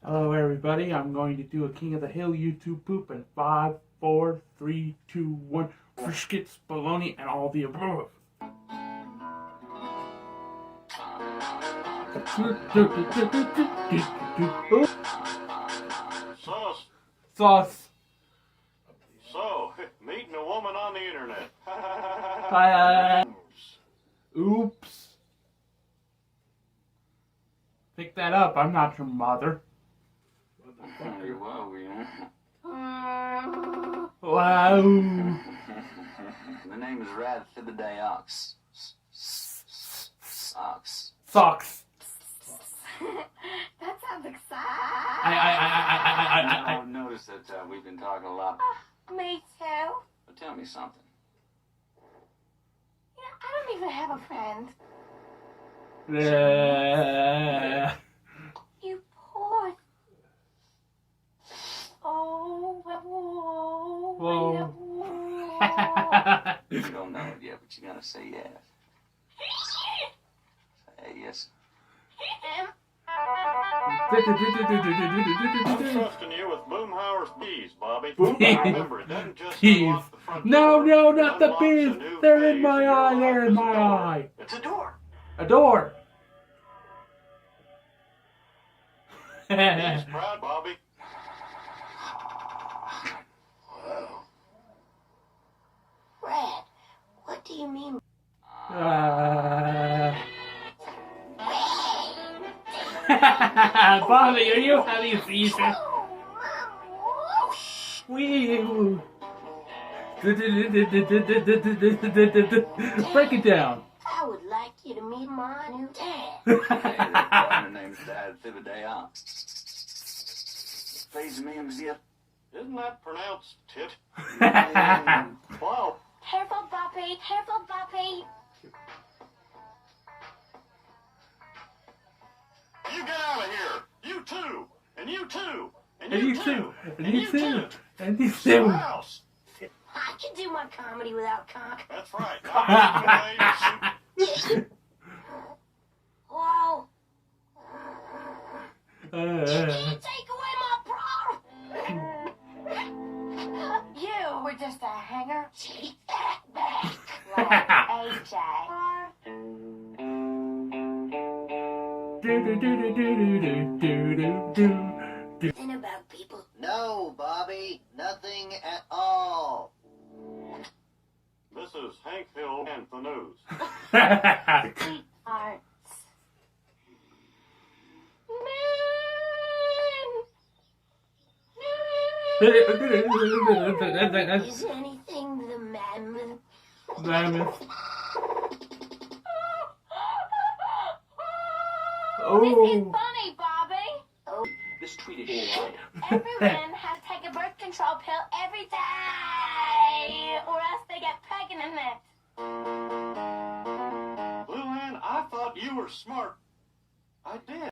Hello everybody, I'm going to do a King of the Hill YouTube poop in 5, 4, 3, 2, 1, Friskets, baloney, and all the above. Sauce. So, meeting a woman on the internet. Oops. Pick that up, I'm not your mother. Wow. The name is Rad Thibideox. Socks. Socks. That sounds exciting. I've noticed that we've been talking a lot. Me too. But tell me something. You know, I don't even have a friend. You poor. Oh, whoa. You don't know it yet, but you gotta say yes. Say yes. I'm trusting you with Boomhauer's bees, Bobby. Remember, it doesn't just unlock the front door. No, not the Unlocks a bees. new They're in phase my your eye. life They're in as a my door. eye. It's a door. A door. He's proud, Bobby. Red, what do you mean? Bobby, are you having a seizure? Wee. Break it down. I would like you to meet my new dad. Her name's Rad Thibideox. Please me, monsieur. Isn't that pronounced tit? Wow. Careful, Boppy. Careful, Boppy. You get out of here. You too. And you too. And And you you too. too. And you too. And you Your too. house. I can do my comedy without cock. That's right. Whoa. You Uh, can't take away my prom. You were just a hanger. Take that back. Like AJ. Nothing about people. No, Bobby, nothing at all. This is Hank Hill and the news. Arts. Is anything the mammoth? Mammoth. This is Oh. funny, Bobby. Oh, This tweet is shit. everyone has to take a birth control pill every day, or else they get pregnant. Blue Ann, I thought you were smart. I did.